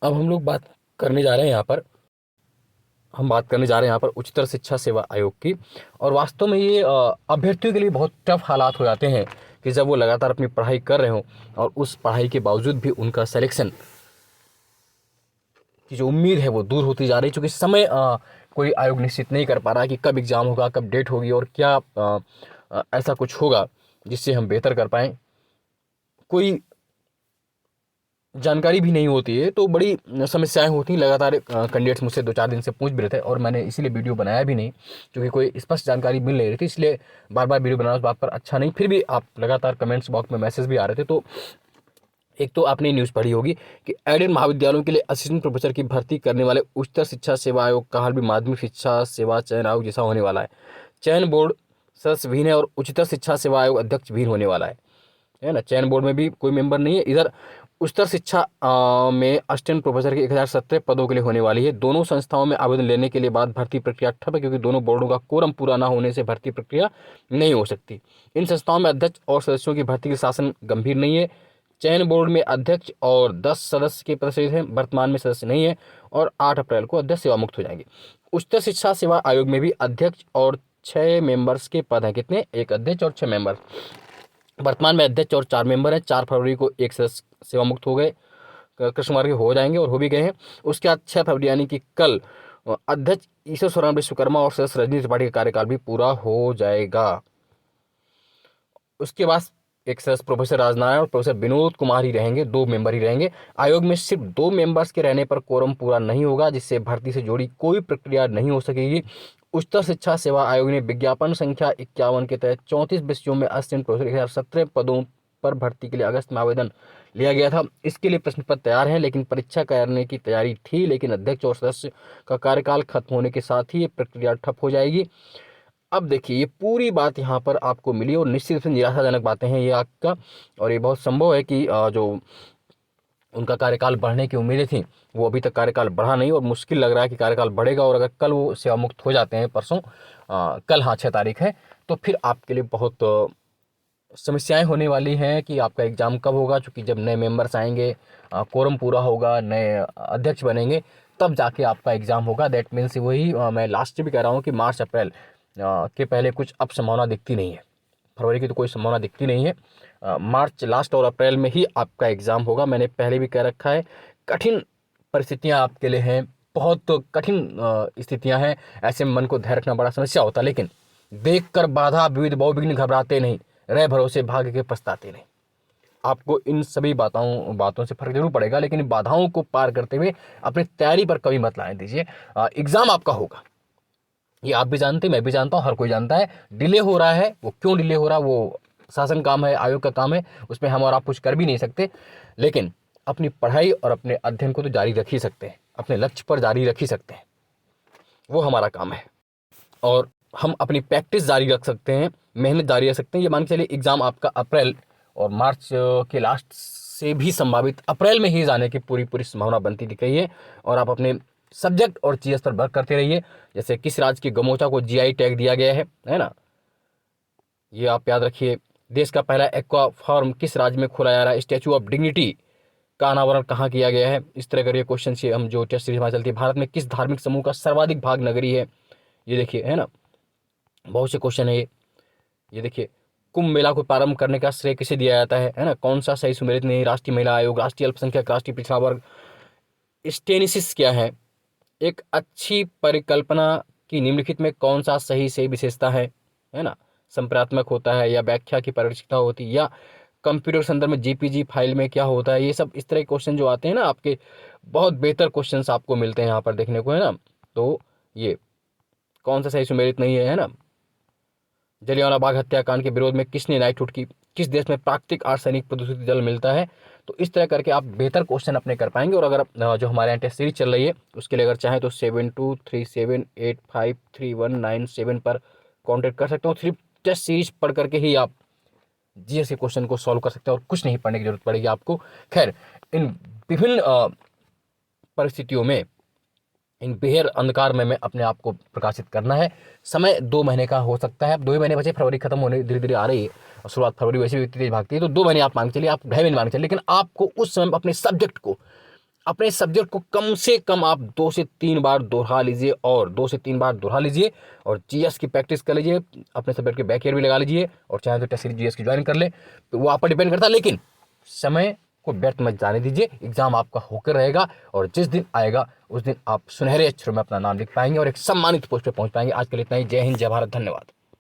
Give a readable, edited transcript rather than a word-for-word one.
अब हम लोग बात करने जा रहे हैं यहाँ पर हम बात करने जा रहे हैं यहाँ पर उच्चतर शिक्षा सेवा आयोग की। और वास्तव में ये अभ्यर्थियों के लिए बहुत टफ हालात हो जाते हैं कि जब वो लगातार अपनी पढ़ाई कर रहे हों और उस पढ़ाई के बावजूद भी उनका सिलेक्शन की जो उम्मीद है वो दूर होती जा रही है, क्योंकि समय कोई आयोग निश्चित नहीं कर पा रहा है कि कब एग्ज़ाम होगा, कब डेट होगी और क्या ऐसा कुछ होगा जिससे हम बेहतर कर पाएँ। कोई जानकारी भी नहीं होती है तो बड़ी समस्याएं होती हैं। लगातार कैंडिडेट्स मुझसे 2-4 दिन से पूछ भी रहे थे और मैंने इसीलिए वीडियो बनाया भी नहीं, क्योंकि कोई स्पष्ट जानकारी मिल नहीं रही थी, इसलिए बार बार वीडियो बनाना उस बात पर अच्छा नहीं। फिर भी आप लगातार कमेंट्स बॉक्स में मैसेज भी आ रहे थे। तो एक तो आपने न्यूज़ पढ़ी होगी कि एडेड महाविद्यालयों के लिए असिस्टेंट प्रोफेसर की भर्ती करने वाले उच्चतर शिक्षा सेवा आयोग का हाल भी माध्यमिक शिक्षा सेवा चयन आयोग जैसा होने वाला है। चयन बोर्ड सदस्य भिन्न है और उच्चतर शिक्षा सेवा आयोग अध्यक्ष भिन्न होने वाला है ना। चयन बोर्ड में भी कोई मेंबर नहीं है। इधर उच्चतर शिक्षा में असिस्टेंट प्रोफेसर की 1017 पदों के लिए होने वाली है। दोनों संस्थाओं में आवेदन लेने के लिए बाद भर्ती प्रक्रिया ठप है, क्योंकि दोनों बोर्डों का कोरम पूरा न होने से भर्ती प्रक्रिया नहीं हो सकती। इन संस्थाओं में अध्यक्ष और सदस्यों की भर्ती के शासन गंभीर नहीं है। चयन बोर्ड में अध्यक्ष और 10 सदस्य के पद हैं, वर्तमान में सदस्य नहीं है और 8 अप्रैल को अध्यक्ष सेवा मुक्त हो जाएंगे। उच्चतर शिक्षा सेवा आयोग में भी अध्यक्ष और 6 मेंबर्स के पद हैं। कितने? एक अध्यक्ष और 6 मेंबर। वर्तमान में अध्यक्ष और 4 मेंबर हैं। 4 फरवरी को एक सदस्य सेवा मुक्त हो गए, कृष्ण कुमार के हो जाएंगे और हो भी गए हैं। उसके बाद 6 फरवरी यानी कि कल अध्यक्ष ईश्वर सौराम विश्वकर्मा और सदस्य रजनी त्रिपाठी का कार्यकाल भी पूरा हो जाएगा। उसके बाद एक सदस्य प्रोफेसर राजनारायण और प्रोफेसर विनोद कुमार ही रहेंगे, 2 मेंबर ही रहेंगे। आयोग में सिर्फ 2 मेंबर्स के रहने पर कोरम पूरा नहीं होगा, जिससे भर्ती से जुड़ी कोई प्रक्रिया नहीं हो सकेगी। उच्चतर शिक्षा सेवा आयोग ने विज्ञापन संख्या 51 के तहत 34 विषयों में असिस्टेंट प्रोफेसर 1017 पदों पर भर्ती के लिए अगस्त में आवेदन लिया गया था। इसके लिए प्रश्न पत्र तैयार हैं, लेकिन परीक्षा करने की तैयारी थी, लेकिन अध्यक्ष और सदस्य का कार्यकाल खत्म होने के साथ ही ये प्रक्रिया ठप हो जाएगी। अब देखिए ये पूरी बात यहाँ पर आपको मिली और निश्चित रूप से निराशाजनक बातें हैं ये आपका। और ये बहुत संभव है कि जो उनका कार्यकाल बढ़ने की उम्मीदें थी वो अभी तक कार्यकाल बढ़ा नहीं, और मुश्किल लग रहा है कि कार्यकाल बढ़ेगा। और अगर कल वो सेवा मुक्त हो जाते हैं, परसों कल, हाँ 6 तारीख है, तो फिर आपके लिए बहुत समस्याएं होने वाली हैं कि आपका एग्ज़ाम कब होगा। चूँकि जब नए मेंबर्स आएंगे, कोरम पूरा होगा, नए अध्यक्ष बनेंगे, तब जाके आपका एग्ज़ाम होगा। दैट मीन्स वही मैं लास्ट भी कह रहा हूँ कि मार्च अप्रैल के पहले कुछ अब संभावना दिखती नहीं है। फरवरी की तो कोई संभावना दिखती नहीं है। मार्च लास्ट और अप्रैल में ही आपका एग्ज़ाम होगा। मैंने पहले भी कह रखा है, कठिन परिस्थितियाँ आपके लिए हैं, बहुत कठिन स्थितियाँ हैं। ऐसे में मन को धैर्य रखना बड़ा समस्या होता है, लेकिन देख कर बाधा विविध बहुविघ्न घबराते नहीं, रह भरोसे भाग्य के पछताते नहीं। आपको इन सभी बातों से फर्क जरूर पड़ेगा, लेकिन इन बाधाओं को पार करते हुए अपनी तैयारी पर कभी मत लाने दीजिए। एग्ज़ाम आपका होगा, ये आप भी जानते हैं, मैं भी जानता हूँ, हर कोई जानता है। डिले हो रहा है, वो क्यों डिले हो रहा है वो शासन काम है, आयोग का काम है, उसमें हम और आप कुछ कर भी नहीं सकते। लेकिन अपनी पढ़ाई और अपने अध्ययन को तो जारी रख ही सकते हैं, अपने लक्ष्य पर जारी रख ही सकते हैं, वो हमारा काम है। और हम अपनी प्रैक्टिस जारी रख सकते हैं, मेहनत जारी रख सकते हैं। ये मान के चलिए एग्ज़ाम आपका अप्रैल और मार्च के लास्ट से भी संभावित अप्रैल में ही जाने की पूरी पूरी संभावना बनती दिख रही है। और आप अपने सब्जेक्ट और चीज़ पर वर्क करते रहिए। जैसे किस राज्य की गमोचा को जीआई टैग दिया गया है ना, ये आप याद रखिए। देश का पहला एक्वा फार्म किस राज्य में खोला जा रहा है? स्टैचू ऑफ डिग्निटी का अनावरण कहाँ किया गया है? इस तरह के क्वेश्चन से हम जो टेस्ट सीरीज हमारी चलती है। भारत में किस धार्मिक समूह का सर्वाधिक भाग नगरी है? ये देखिए, है ना, बहुत से क्वेश्चन है ये देखिए। कुंभ मेला को प्रारंभ करने का श्रेय किसे दिया जाता है ना? कौन सा सही सुमेलित नहीं? राष्ट्रीय महिला आयोग, राष्ट्रीय अल्पसंख्यक, राष्ट्रीय पिछड़ा वर्ग। स्टेनिसिस क्या है? एक अच्छी परिकल्पना की निम्नलिखित में कौन सा सही से विशेषता है ना? संप्रात्मक होता है या व्याख्या की परिचितता होती है, या कंप्यूटर संदर्भ में जीपीजी फाइल में क्या होता है? ये सब इस तरह के क्वेश्चन जो आते हैं ना आपके, बहुत बेहतर क्वेश्चंस आपको मिलते हैं यहाँ पर देखने को, है ना। तो ये कौन सा सही सुमेलित नहीं है ना? जलियांवाला बाग हत्याकांड के विरोध में किसने नाइटहुड की? किस देश में प्राकृतिक आर्सेनिक प्रदूषित जल मिलता है? तो इस तरह करके आप बेहतर क्वेश्चन अपने कर पाएंगे। और अगर जो हमारे यहाँ टेस्ट सीरीज चल रही है उसके लिए अगर चाहें तो 7237853197 पर कॉन्टेक्ट कर सकते हो। सिर्फ टेस्ट सीरीज पढ़ करके ही आप जीएस के क्वेश्चन को सॉल्व कर सकते हैं और कुछ नहीं पढ़ने की जरूरत पड़ेगी आपको। खैर, इन विभिन्न परिस्थितियों में, इन बेहद अंधकार में अपने आप को प्रकाशित करना है। समय 2 महीने का हो सकता है। अब 2 ही महीने बचे, फरवरी खत्म होने धीरे धीरे आ रही है और शुरुआत फरवरी वैसे भी इतनी तेज भागती है, तो 2 महीने आप मान के चलिए, आप ढाई महीने मान के चलिए, लेकिन आपको उस समय अपने सब्जेक्ट को अपने सब्जेक्ट को कम से कम आप 2 से 3 बार दोहरा लीजिए, और 2 से 3 बार दोहरा लीजिए, और जीएस की प्रैक्टिस कर लीजिए, अपने सब्जेक्ट के बैक ईयर भी लगा लीजिए, और चाहे तो टेस्ट सीरीज जीएस की ज्वाइन कर ले, तो वो आप पर डिपेंड करता है। लेकिन समय को व्यर्थ मत जाने दीजिए, एग्जाम आपका होकर रहेगा, और जिस दिन आएगा उस दिन आप सुनहरे अक्षरों में अपना नाम लिख पाएंगे और एक सम्मानित पोस्ट पे पहुंच पाएंगे। आज के लिए इतना ही। जय हिंद, जय भारत, धन्यवाद।